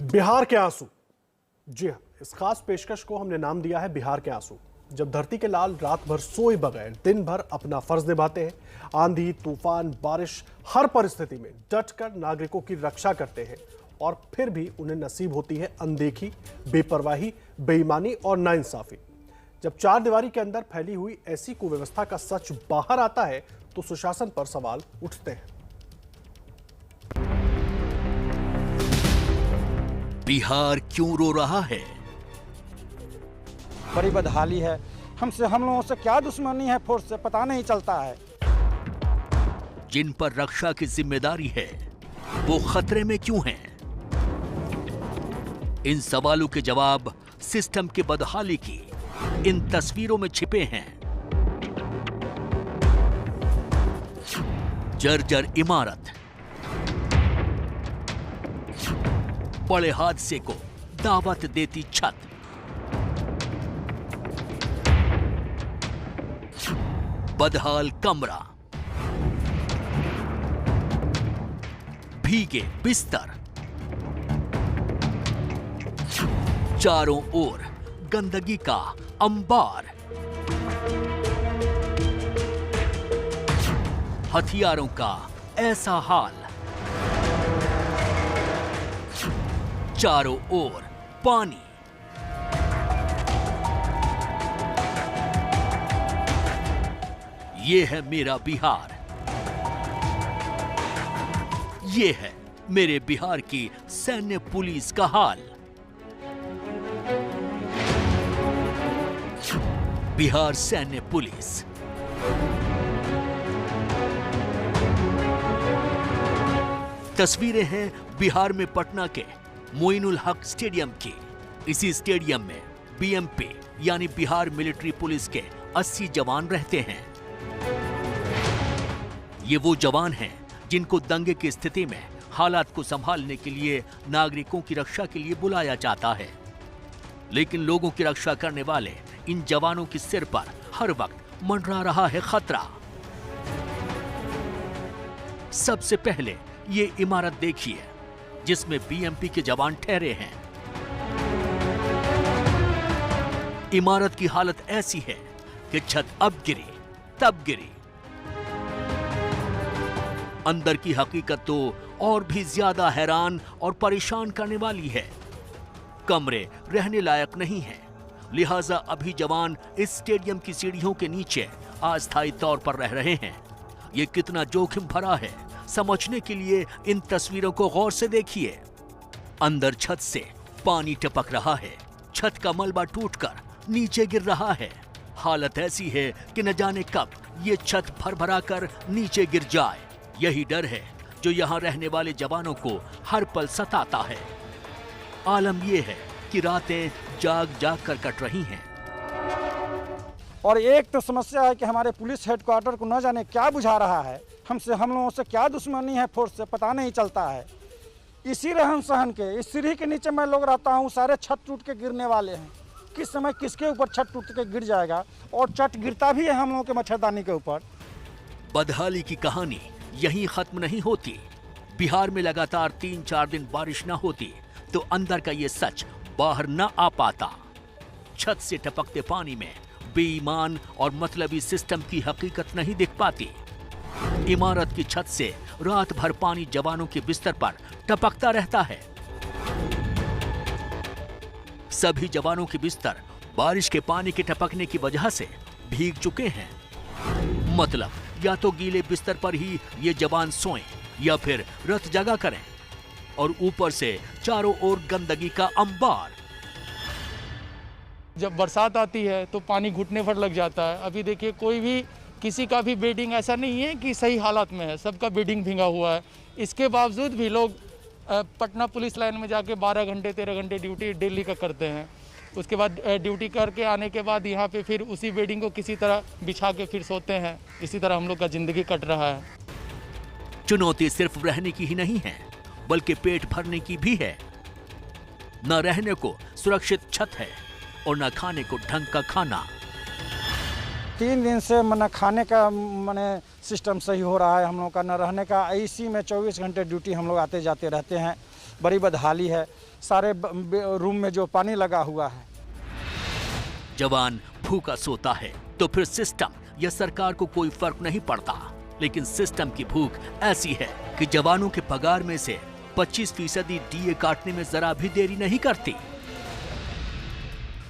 बिहार के आंसू। जी हाँ, इस खास पेशकश को हमने नाम दिया है बिहार के आंसू। जब धरती के लाल रात भर सोए बगैर दिन भर अपना फर्ज निभाते हैं, आंधी तूफान बारिश हर परिस्थिति में डटकर नागरिकों की रक्षा करते हैं, और फिर भी उन्हें नसीब होती है अनदेखी, बेपरवाही, बेईमानी और नाइंसाफी। जब चार दीवारी के अंदर फैली हुई ऐसी कुव्यवस्था का सच बाहर आता है तो सुशासन पर सवाल उठते हैं। बिहार क्यों रो रहा है? बड़ी बदहाली है। हम लोगों से क्या दुश्मनी है फोर्स से पता नहीं चलता है। जिन पर रक्षा की जिम्मेदारी है वो खतरे में क्यों हैं? इन सवालों के जवाब सिस्टम की बदहाली की इन तस्वीरों में छिपे हैं। जर्जर इमारत, बड़े हादसे को दावत देती छत, बदहाल कमरा, भीगे बिस्तर, चारों ओर गंदगी का अंबार, हथियारों का ऐसा हाल, चारों ओर पानी, ये है मेरा बिहार, ये है मेरे बिहार की सैन्य पुलिस का हाल। बिहार सैन्य पुलिस। तस्वीरें हैं बिहार में पटना के मोइनुल हक स्टेडियम की। इसी स्टेडियम में बीएमपी यानी बिहार मिलिट्री पुलिस के 80 जवान रहते हैं। ये वो जवान हैं जिनको दंगे की स्थिति में हालात को संभालने के लिए नागरिकों की रक्षा के लिए बुलाया जाता है। लेकिन लोगों की रक्षा करने वाले इन जवानों के सिर पर हर वक्त मंडरा रहा है खतरा। सबसे पहले ये इमारत देखिए जिसमें बीएमपी के जवान ठहरे हैं। इमारत की हालत ऐसी है कि छत अब गिरी तब गिरी। अंदर की हकीकत तो और भी ज्यादा हैरान और परेशान करने वाली है। कमरे रहने लायक नहीं हैं, लिहाजा अभी जवान इस स्टेडियम की सीढ़ियों के नीचे अस्थायी तौर पर रह रहे हैं। ये कितना जोखिम भरा है, समझने के लिए इन तस्वीरों को गौर से देखिए। अंदर छत से पानी टपक रहा है, छत का मलबा टूटकर नीचे गिर रहा है। हालत ऐसी है कि न जाने कब ये छत भरभरा कर नीचे गिर जाए। यही डर है जो यहाँ रहने वाले जवानों को हर पल सताता है। आलम यह है कि रातें जाग जाग कर कट रही हैं। और एक तो समस्या है कि हमारे पुलिस हेडक्वार्टर को न जाने क्या बुझा रहा है। हम लोगों से क्या दुश्मनी है फोर्स से पता नहीं चलता है। इसी रहन सहन के इस सीढ़ी के नीचे मैं लोग रहता हूँ, सारे छत टूट के गिरने वाले हैं। किस समय किसके ऊपर छत टूट के गिर जाएगा, और छत गिरता भी है हम लोगों के मच्छरदानी के ऊपर। बदहाली की कहानी यहीं खत्म नहीं होती। बिहार में लगातार 3-4 दिन बारिश न होती तो अंदर का ये सच बाहर न आ पाता। छत से टपकते पानी में बेईमान और मतलबी सिस्टम की हकीकत नहीं दिख पाती। इमारत की छत से रात भर पानी जवानों के बिस्तर पर टपकता रहता है। सभी जवानों के बिस्तर बारिश के पानी के टपकने की वजह से भीग चुके हैं। मतलब या तो गीले बिस्तर पर ही ये जवान सोएं या फिर रत जगा करें, और ऊपर से चारों ओर गंदगी का अंबार। जब बरसात आती है तो पानी घुटने पर लग जाता है। अभी देखिए कोई भी किसी का भी बेडिंग ऐसा नहीं है कि सही हालत में है, सबका बेडिंग भींगा हुआ है। इसके बावजूद भी लोग पटना पुलिस लाइन में जाके 12 घंटे 13 घंटे ड्यूटी डेली का करते हैं। उसके बाद ड्यूटी करके आने के बाद यहाँ पे फिर उसी बेडिंग को किसी तरह बिछा के फिर सोते हैं। इसी तरह हम लोग का जिंदगी कट रहा है। चुनौती सिर्फ रहने की ही नहीं है बल्कि पेट भरने की भी है। न रहने को सुरक्षित छत है और न खाने को ढंग का खाना। 3 दिन से न खाने का सिस्टम सही हो रहा है हम लोग का, न रहने का। एसी में 24 घंटे ड्यूटी हम लोग आते जाते रहते हैं। बड़ी बदहाली है। सारे रूम में जो पानी लगा हुआ है। जवान भूखा सोता है तो फिर सिस्टम या सरकार को कोई फर्क नहीं पड़ता, लेकिन सिस्टम की भूख ऐसी है कि जवानों के पगार में से 25% डीए काटने में जरा भी देरी नहीं करती।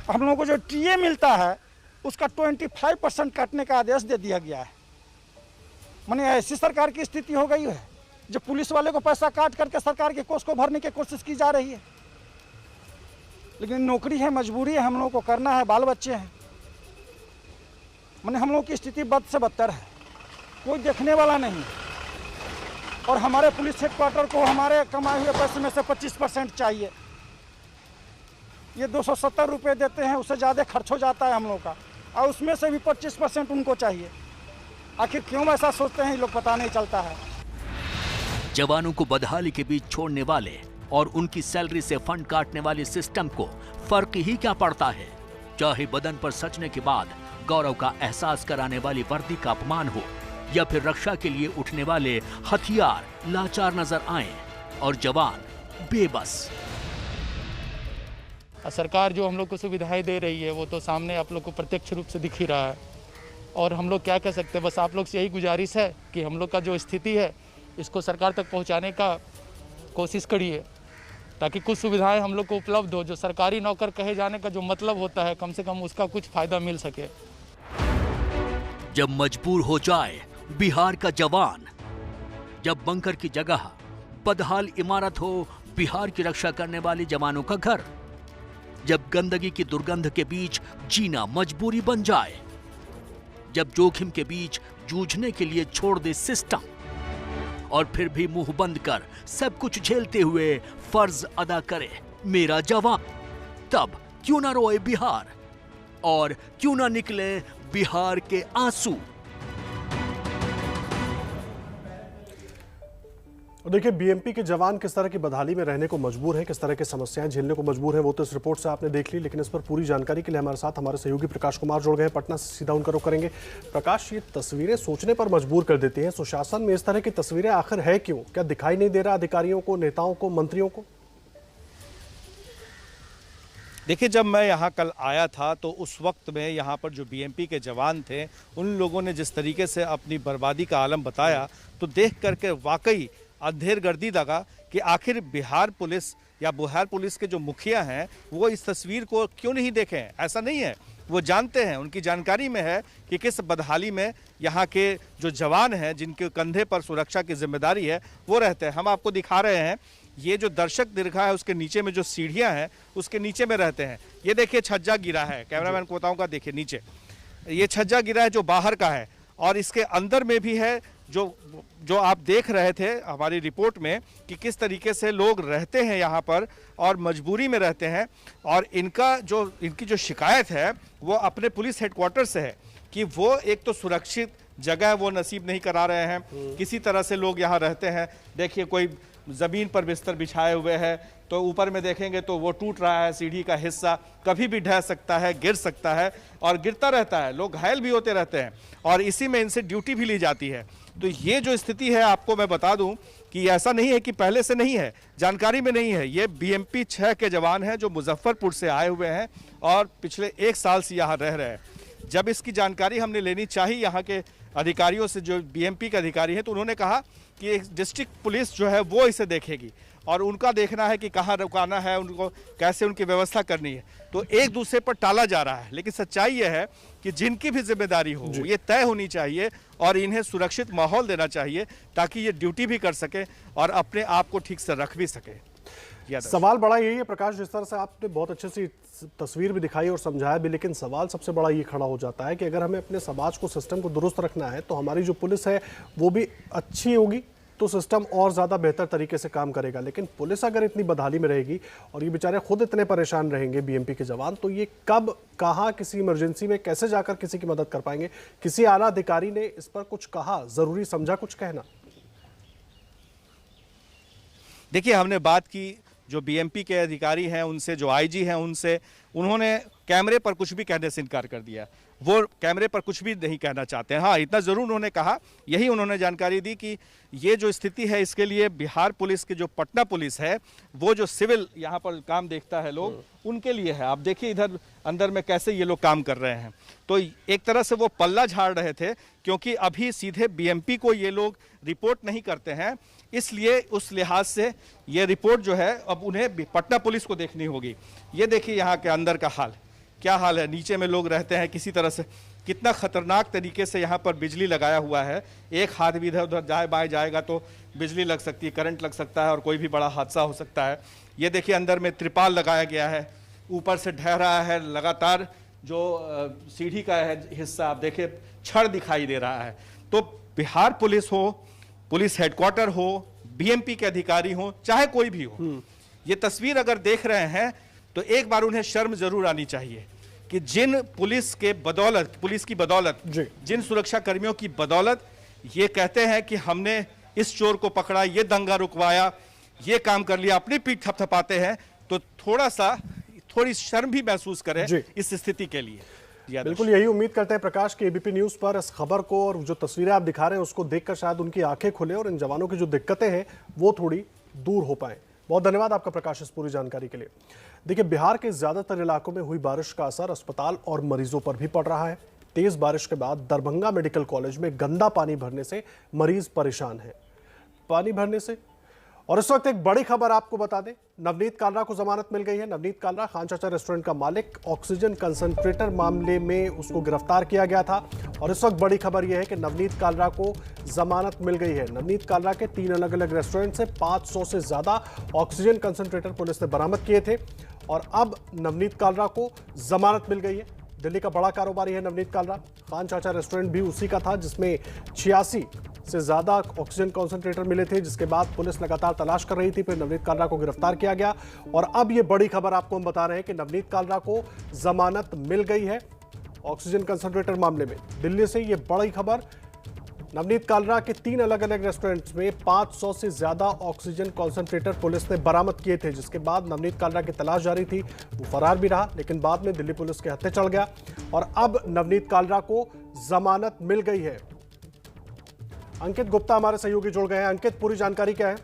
हम लोगों को जो टीए मिलता है उसका 25% काटने का आदेश दे दिया गया है। माने ऐसी सरकार की स्थिति हो गई है जो पुलिस वाले को पैसा काट करके सरकार के कोष को भरने की कोशिश की जा रही है। लेकिन नौकरी है, मजबूरी है, हम लोगों को करना है, बाल बच्चे हैं। माने हम लोगों की स्थिति बद से बदतर है, कोई देखने वाला नहीं। और हमारे पुलिस हेडक्वार्टर को हमारे कमाए हुए पैसे में से 25% चाहिए। ये 270 रुपये देते हैं, उससे ज़्यादा खर्च हो जाता है हम लोग का, और उसमें से भी 25% उनको चाहिए। आखिर क्यों ऐसा सोचते हैं ये लोग, पता नहीं चलता है। जवानों को बदहाली के बीच छोड़ने वाले और उनकी सैलरी से फंड काटने वाले सिस्टम को फर्क ही क्या पड़ता है? चाहे बदन पर सचने के बाद गौरव का एहसास कराने वाली वर्दी का अपमान हो, या फिर रक्षा के लिए उठने वाले हथियार लाचार नजर आए और जवान बेबस। सरकार जो हम लोग को सुविधाएं दे रही है वो तो सामने आप लोग को प्रत्यक्ष रूप से दिख ही रहा है, और हम लोग क्या कह सकते हैं। बस आप लोग से यही गुजारिश है कि हम लोग का जो स्थिति है इसको सरकार तक पहुंचाने का कोशिश करिए, ताकि कुछ सुविधाएं हम लोग को उपलब्ध हो। जो सरकारी नौकर कहे जाने का जो मतलब होता है, कम से कम उसका कुछ फायदा मिल सके। जब मजबूर हो जाए बिहार का जवान, जब बंकर की जगह बदहाल इमारत हो बिहार की रक्षा करने वाले जवानों का घर, जब गंदगी की दुर्गंध के बीच जीना मजबूरी बन जाए, जब जोखिम के बीच जूझने के लिए छोड़ दे सिस्टम, और फिर भी मुंह बंद कर सब कुछ झेलते हुए फर्ज अदा करे मेरा जवान, तब क्यों ना रोए बिहार और क्यों ना निकले बिहार के आंसू। और देखिए, बीएमपी के जवान किस तरह की बदहाली में रहने को मजबूर हैं, किस तरह की समस्याएं झेलने को मजबूर हैं, वो तो इस रिपोर्ट से आपने देख ली। लेकिन इस पर पूरी जानकारी के लिए हमारे साथ हमारे सहयोगी प्रकाश कुमार जुड़ गए हैं, पटना से सीधा उनका रुख करेंगे। प्रकाश, ये तस्वीरें सोचने पर मजबूर कर देती हैं। सुशासन में इस तरह की तस्वीरें आखिर है क्यों? क्या दिखाई नहीं दे रहा अधिकारियों को, नेताओं को, मंत्रियों को? देखिए, जब मैं यहाँ कल आया था तो उस वक्त में यहाँ पर जो बीएमपी के जवान थे, उन लोगों ने जिस तरीके से अपनी बर्बादी का आलम बताया, तो देख करके वाकई अंधेर गर्दी लगा कि आखिर बिहार पुलिस या बिहार पुलिस के जो मुखिया हैं वो इस तस्वीर को क्यों नहीं देखे हैं। ऐसा नहीं है, वो जानते हैं, उनकी जानकारी में है कि किस बदहाली में यहाँ के जो जवान हैं, जिनके कंधे पर सुरक्षा की जिम्मेदारी है, वो रहते हैं। हम आपको दिखा रहे हैं, ये जो दर्शक दीर्घा है उसके नीचे में जो सीढ़ियाँ हैं उसके नीचे में रहते हैं। ये देखिए छज्जा गिरा है, कैमरामैन कोताओं का देखिए नीचे, ये छज्जा गिरा है जो बाहर का है, और इसके अंदर में भी है जो आप देख रहे थे हमारी रिपोर्ट में कि किस तरीके से लोग रहते हैं यहाँ पर और मजबूरी में रहते हैं। और इनकी जो शिकायत है वो अपने पुलिस हेडक्वार्टर से है कि वो एक तो सुरक्षित जगह वो नसीब नहीं करा रहे हैं, किसी तरह से लोग यहाँ रहते हैं। देखिए, कोई ज़मीन पर बिस्तर बिछाए हुए है, तो ऊपर में देखेंगे तो वो टूट रहा है, सीढ़ी का हिस्सा कभी भी ढह सकता है, गिर सकता है और गिरता रहता है, लोग घायल भी होते रहते हैं, और इसी में इनसे ड्यूटी भी ली जाती है। तो ये जो स्थिति है, आपको मैं बता दूं कि ऐसा नहीं है कि पहले से नहीं है, जानकारी में नहीं है। ये बीएमपी 6 के जवान हैं जो मुजफ्फरपुर से आए हुए हैं और पिछले 1 साल से यहाँ रह रहे हैं। जब इसकी जानकारी हमने लेनी चाहिए यहाँ के अधिकारियों से, जो बीएमपी के अधिकारी हैं, तो उन्होंने कहा कि डिस्ट्रिक्ट पुलिस जो है वो इसे देखेगी और उनका देखना है कि कहाँ रुकाना है, उनको कैसे उनकी व्यवस्था करनी है। तो एक दूसरे पर टाला जा रहा है, लेकिन सच्चाई यह है कि जिनकी भी जिम्मेदारी हो ये तय होनी चाहिए और इन्हें सुरक्षित माहौल देना चाहिए ताकि ये ड्यूटी भी कर सके और अपने आप को ठीक से रख भी सके। सवाल बड़ा यही है प्रकाश, जिस तरह से आपने बहुत अच्छे से तस्वीर भी दिखाई और समझाया भी, लेकिन सवाल सबसे बड़ा ये खड़ा हो जाता है कि अगर हमें अपने समाज को, सिस्टम को दुरुस्त रखना है तो हमारी जो पुलिस है वो भी अच्छी होगी तो सिस्टम और ज़्यादा बेहतर तरीके से काम करेगा। लेकिन पुलिस अगर इतनी बदहाली में रहेगी और ये बेचारे खुद इतने परेशान रहेंगे बीएमपी के जवान, तो ये कब, कहाँ, किसी इमरजेंसी में कैसे जाकर किसी की मदद कर पाएंगे? किसी आला अधिकारी ने इस पर कुछ कहा, ज़रूरी समझा कुछ कहना? देखिए, हमने बात की जो बीएमपी के अधिकारी हैं उनसे, जो आईजी हैं उनसे, उन्होंने कैमरे पर कुछ भी कहने से इनकार कर दिया वो कैमरे पर कुछ भी नहीं कहना चाहते हैं। हाँ, इतना ज़रूर उन्होंने कहा, यही उन्होंने जानकारी दी कि ये जो स्थिति है इसके लिए बिहार पुलिस की जो पटना पुलिस है, वो जो सिविल यहाँ पर काम देखता है लोग, उनके लिए है। आप देखिए इधर अंदर में कैसे ये लोग काम कर रहे हैं। तो एक तरह से वो पल्ला झाड़ रहे थे, क्योंकि अभी सीधे बीएमपी को ये लोग रिपोर्ट नहीं करते हैं, इसलिए उस लिहाज से ये रिपोर्ट जो है अब उन्हें पटना पुलिस को देखनी होगी। ये देखिए यहाँ के अंदर का हाल, क्या हाल है। नीचे में लोग रहते हैं किसी तरह से, कितना खतरनाक तरीके से यहाँ पर बिजली लगाया हुआ है। एक हाथ भी इधर उधर दाएं बाएं जाएगा तो बिजली लग सकती है, करंट लग सकता है और कोई भी बड़ा हादसा हो सकता है। ये देखिए अंदर में त्रिपाल लगाया गया है, ऊपर से ढह रहा है लगातार। जो सीढ़ी का है हिस्सा आप देखिए छड़ दिखाई दे रहा है। तो बिहार पुलिस हो, पुलिस हेडक्वार्टर हो, बीएमपी के अधिकारी हो, चाहे कोई भी हो, ये तस्वीर अगर देख रहे हैं तो एक बार उन्हें शर्म जरूर आनी चाहिए कि जिन पुलिस के बदौलत, पुलिस की बदौलत, जिन सुरक्षा कर्मियों की बदौलत ये कहते हैं कि हमने इस चोर को पकड़ा, ये दंगा रुकवाया, ये काम कर लिया, अपनी पीठ थपथपाते हैं, तो थोड़ी शर्म भी महसूस करें इस स्थिति के लिए। बिल्कुल यही उम्मीद करते हैं प्रकाश के एबीपी न्यूज पर इस खबर को और जो तस्वीरें आप दिखा रहे हैं उसको देखकर शायद उनकी आंखें खुले और इन जवानों की जो दिक्कतें हैं वो थोड़ी दूर हो पाए। बहुत धन्यवाद आपका प्रकाश इस पूरी जानकारी के लिए। देखिए, बिहार के ज्यादातर इलाकों में हुई बारिश का असर अस्पताल और मरीजों पर भी पड़ रहा है। तेज बारिश के बाद दरभंगा मेडिकल कॉलेज में गंदा पानी भरने से मरीज परेशान है। पानी भरने से और इस वक्त एक बड़ी खबर आपको बता दें, नवनीत कालरा को जमानत मिल गई है। नवनीत कालरा खान चाचा रेस्टोरेंट का मालिक, ऑक्सीजन कंसंट्रेटर मामले में उसको गिरफ्तार किया गया था और इस वक्त बड़ी खबर यह है कि नवनीत कालरा को जमानत मिल गई है। नवनीत कालरा के 3 अलग अलग रेस्टोरेंट से 500 से ज्यादा ऑक्सीजन कंसंट्रेटर पुलिस ने बरामद किए थे और अब नवनीत कालरा को जमानत मिल गई है। दिल्ली का बड़ा कारोबारी है नवनीत कालरा। खान चाचा रेस्टोरेंट भी उसी का था जिसमें 86 से ज्यादा ऑक्सीजन कॉन्सेंट्रेटर मिले थे, जिसके बाद पुलिस लगातार तलाश कर रही थी। फिर नवनीत कालरा को गिरफ्तार किया गया और अब ये बड़ी खबर आपको हम बता रहे हैं कि नवनीत कालरा को जमानत मिल गई है ऑक्सीजन कंसंट्रेटर मामले में। दिल्ली से ये बड़ी खबर, नवनीत कालरा के 3 अलग अलग रेस्टोरेंट्स में 500 से ज्यादा ऑक्सीजन कॉन्सेंट्रेटर पुलिस ने बरामद किए थे, जिसके बाद नवनीत कालरा की तलाश जारी थी। वो फरार भी रहा, लेकिन बाद में दिल्ली पुलिस के हत्थे चढ़ गया और अब नवनीत कालरा को जमानत मिल गई है। अंकित गुप्ता हमारे सहयोगी जुड़ गए हैं। अंकित, पूरी जानकारी क्या है?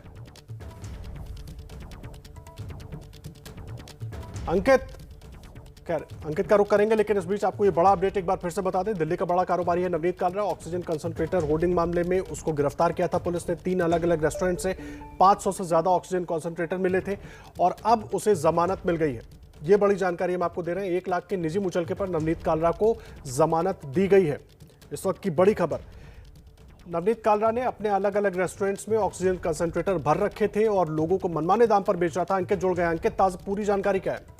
अंकित का रुख करेंगे, लेकिन इस बीच आपको ये बड़ा अपडेट एक बार फिर से बता दें। दिल्ली का बड़ा कारोबारी है Navneet Kalra. Oxygen concentrator hoarding मामले में उसको गिरफ्तार किया था पुलिस ने। 3 अलग अलग रेस्टोरेंट से 500 से ज्यादा ऑक्सीजन कंसंट्रेटर मिले थे और अब उसे जमानत मिल गई है। ये बड़ी जानकारी हम आपको दे रहे हैं। 1 लाख के निजी मुचलके पर नवनीत कालरा को जमानत दी गई है। इस वक्त की बड़ी खबर, नवनीत कालरा ने अपने अलग अलग रेस्टोरेंट्स में ऑक्सीजन कंसंट्रेटर भर रखे थे और लोगों को मनमाने दाम पर बेच रहा था। अंकित जुड़ गए। अंकित, ताज़ा पूरी जानकारी क्या है?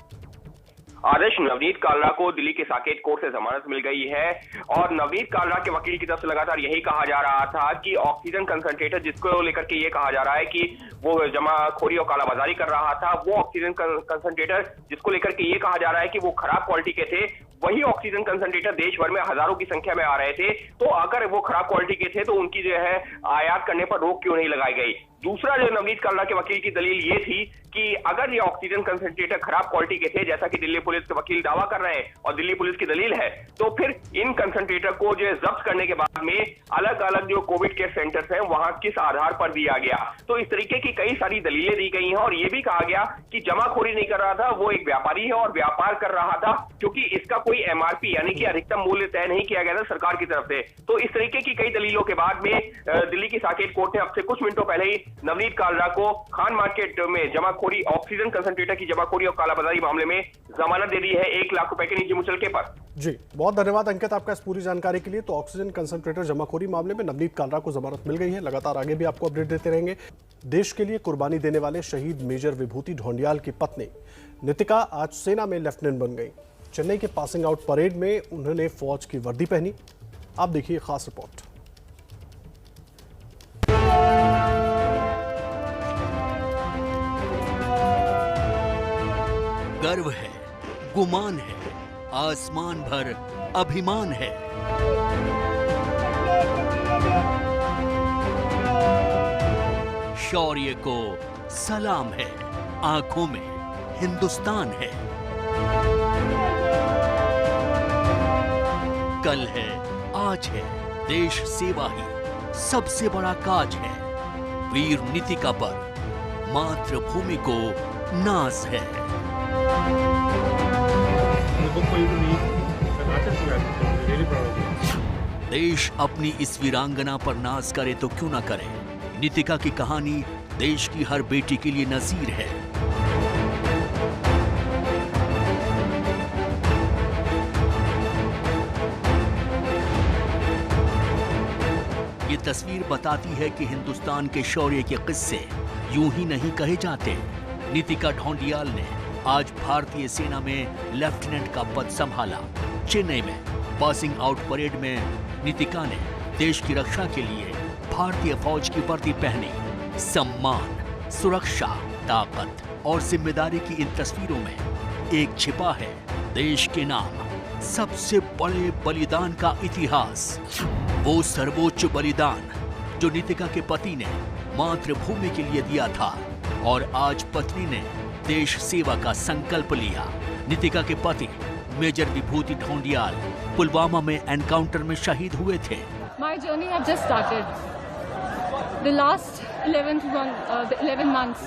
आदर्श, नवनीत कालरा को दिल्ली के साकेत कोर्ट से जमानत मिल गई है और नवनीत कालरा के वकील की तरफ से लगातार यही कहा जा रहा था कि ऑक्सीजन कंसंट्रेटर जिसको लेकर के ये कहा जा रहा है कि वो जमाखोरी और कालाबाजारी कर रहा था, वो ऑक्सीजन कंसंट्रेटर जिसको लेकर के ये कहा जा रहा है कि वो खराब क्वालिटी के थे, वही ऑक्सीजन कंसंट्रेटर देश भर में हजारों की संख्या में आ रहे थे। तो अगर वो खराब क्वालिटी के थे तो उनकी जो है आयात करने पर रोक क्यों नहीं लगाई गई? दूसरा जो नवनीत कालरा के वकील की दलील ये थी कि अगर ये ऑक्सीजन कंसंट्रेटर खराब क्वालिटी के थे, जैसा कि दिल्ली पुलिस के वकील दावा कर रहे हैं और दिल्ली पुलिस की दलील है, तो फिर इन कंसंट्रेटर को जो है जब्त करने के बाद में अलग अलग जो कोविड केयर सेंटर्स हैं वहां किस आधार पर दिया गया। तो इस तरीके की कई सारी दलीलें दी गई हैं और ये भी कहा गया कि जमाखोरी नहीं कर रहा था, वो एक व्यापारी है और व्यापार कर रहा था क्योंकि इसका कोई एमआरपी यानी कि अधिकतम मूल्य तय नहीं किया गया था सरकार की तरफ से। तो इस तरीके की कई दलीलों के बाद में दिल्ली की साकेत कोर्ट ने अब से कुछ मिनटों पहले ही नवनीत कालरा को खान मार्केट में जमाखोरी, ऑक्सीजन कंसंट्रेटर की जमाखोरी और कालाबाजारी मामले में जमानत दे दी है 1 लाख रुपए के निजी मुचलके पर। जी, बहुत धन्यवाद अंकित आपका इस पूरी जानकारी के लिए। तो ऑक्सीजन कंसंट्रेटर जमाखोरी मामले में नवनीत कालरा को जमानत मिल गई है। लगातार आगे भी आपको अपडेट देते रहेंगे। देश के लिए कुर्बानी देने वाले शहीद मेजर विभूति ढोंडियाल की पत्नी नितिका आज सेना में लेफ्टिनेंट बन गई। चेन्नई के पासिंग आउट परेड में उन्होंने फौज की वर्दी पहनी। आप देखिए खास रिपोर्ट। गर्व है, गुमान है, आसमान भर अभिमान है। शौर्य को सलाम है, आंखों में हिंदुस्तान है। कल है, आज है, देश सेवा ही सबसे बड़ा काज है। वीर नीतिका पर मातृभूमि को नाज है। देश अपनी इस वीरांगना पर नाज करे तो क्यों ना करे। नीतिका की कहानी देश की हर बेटी के लिए नजीर है। ये तस्वीर बताती है कि हिंदुस्तान के शौर्य के किस्से यूं ही नहीं कहे जाते। नीतिका ढोंडियाल ने आज भारतीय सेना में लेफ्टिनेंट का पद संभाला। चेन्नई में पासिंग आउट परेड में नीतिका ने देश की रक्षा के लिए भारतीय फौज की वर्दी पहनी। सम्मान, सुरक्षा, ताकत और जिम्मेदारी की इन तस्वीरों में एक छिपा है देश के नाम सबसे बड़े बलिदान का इतिहास। वो सर्वोच्च बलिदान जो नीतिका के पति ने मातृभूमि के लिए दिया था और आज पत्नी ने देश सेवा का संकल्प लिया। नीतिका के पति मेजर विभूति ढोंडियाल पुलवामा में एनकाउंटर में शहीद हुए थे। My journey has just started. The last 11 months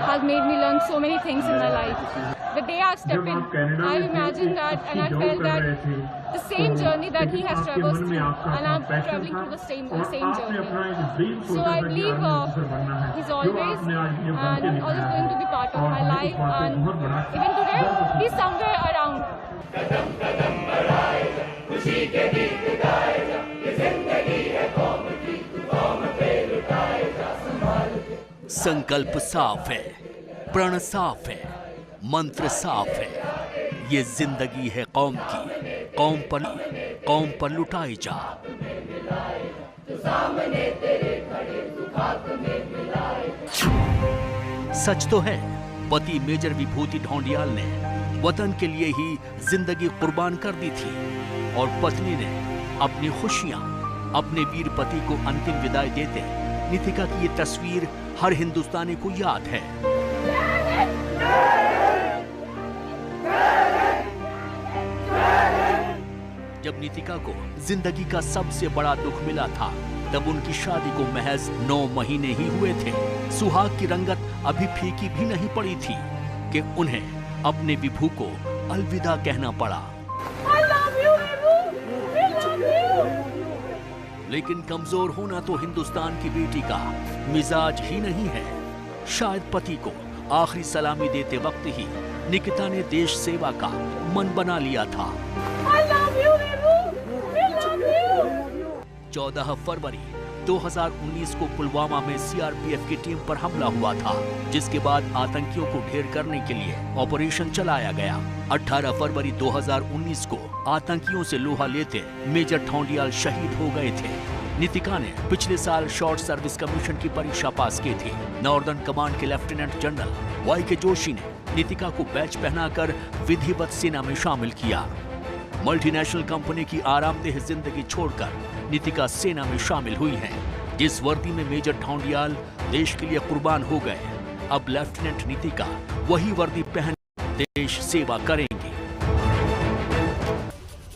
has made me learn so many things in my life. The day I stepped in, I imagined that and I felt that the same journey that he has traversed through, and I'm traveling through the same journey. So I believe he's always and always going to be part of my life, and even today he's somewhere around. संकल्प साफ है, प्रण साफ है, मंत्र साफ है। ये जिंदगी है कौम की, कौम पर लुटाई जा। सच तो है, पति मेजर विभूति ढोंडियाल ने वतन के लिए ही जिंदगी कुर्बान कर दी थी और पत्नी ने अपनी खुशियां अपने वीर पति को अंतिम विदाई देते नीतिका की ये तस्वीर हर हिंदुस्तानी को याद है। जब नीतिका को जिंदगी का सबसे बड़ा दुख मिला था तब उनकी शादी को महज 9 महीने ही हुए थे। सुहाग की रंगत अभी फीकी भी नहीं पड़ी थी कि उन्हें अपने विभू को अलविदा कहना पड़ा। I love you, Vivu. I love you. लेकिन कमजोर होना तो हिंदुस्तान की बेटी का मिजाज ही नहीं है। शायद पति को आखिरी सलामी देते वक्त ही निकिता ने देश सेवा का मन बना लिया था। I love you, Vivu. I love you. 14 फरवरी 2019 को पुलवामा में सीआरपीएफ की टीम पर हमला हुआ था, जिसके बाद आतंकियों को ढेर करने के लिए ऑपरेशन चलाया गया। 18 फरवरी 2019 को आतंकियों से लोहा लेते मेजर ढोंडियाल शहीद हो गए थे। नीतिका ने पिछले साल शॉर्ट सर्विस कमीशन की परीक्षा पास की थी। नॉर्दर्न कमांड के लेफ्टिनेंट जनरल वाईके जोशी ने नीतिका को बैच पहनाकर विधिवत सेना में शामिल किया। मल्टीनेशनल कंपनी की आरामदेह जिंदगी छोड़कर नीतिका सेना में शामिल हुई हैं। जिस वर्दी में मेजर ढोंडियाल देश के लिए कुर्बान हो गए, अब लेफ्टिनेंट नीतिका वही वर्दी पहन देश सेवा करेंगी।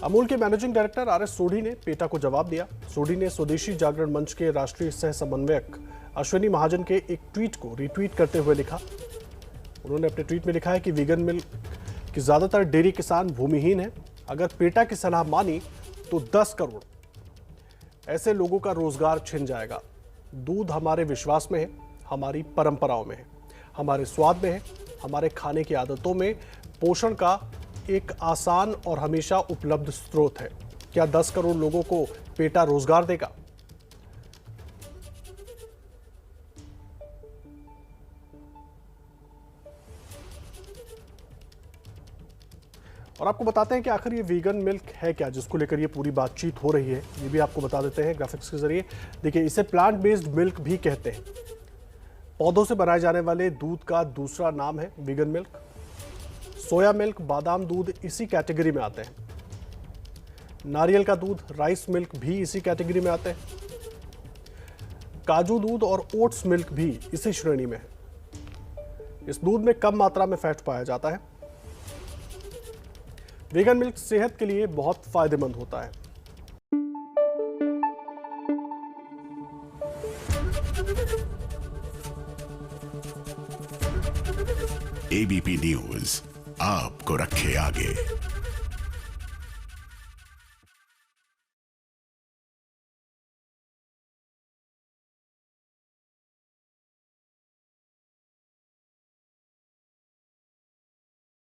अमूल के मैनेजिंग डायरेक्टर आरएस सोढ़ी ने पेटा को जवाब दिया। सोढ़ी ने स्वदेशी जागरण मंच के राष्ट्रीय सह समन्वयक अश्विनी महाजन के एक ट्वीट को रिट्वीट करते हुए लिखा। उन्होंने अपने ट्वीट में लिखा है कि वीगन मिल्क की ज्यादातर डेयरी किसान भूमिहीन हैं। अगर पेटा की सलाह मानी तो 10 करोड़ ऐसे लोगों का रोजगार छिन जाएगा। दूध हमारे विश्वास में है, हमारी परंपराओं में है, हमारे स्वाद में है, हमारे खाने की आदतों में पोषण का एक आसान और हमेशा उपलब्ध स्रोत है। क्या 10 करोड़ लोगों को पेटा रोजगार देगा? और आपको बताते हैं कि आखिर ये वीगन मिल्क है क्या, जिसको लेकर ये पूरी बातचीत हो रही है। ये भी आपको बता देते हैं ग्राफिक्स के जरिए। देखिए, इसे प्लांट बेस्ड मिल्क भी कहते हैं। पौधों से बनाए जाने वाले दूध का दूसरा नाम है वीगन मिल्क। सोया मिल्क, बादाम दूध इसी कैटेगरी में आते हैं। नारियल का दूध, राइस मिल्क भी इसी कैटेगरी में आते हैं। काजू दूध और ओट्स मिल्क भी इसी श्रेणी में है। इस दूध में कम मात्रा में फैट पाया जाता है। वीगन मिल्क सेहत के लिए बहुत फायदेमंद होता है। एबीपी न्यूज आपको रखे आगे।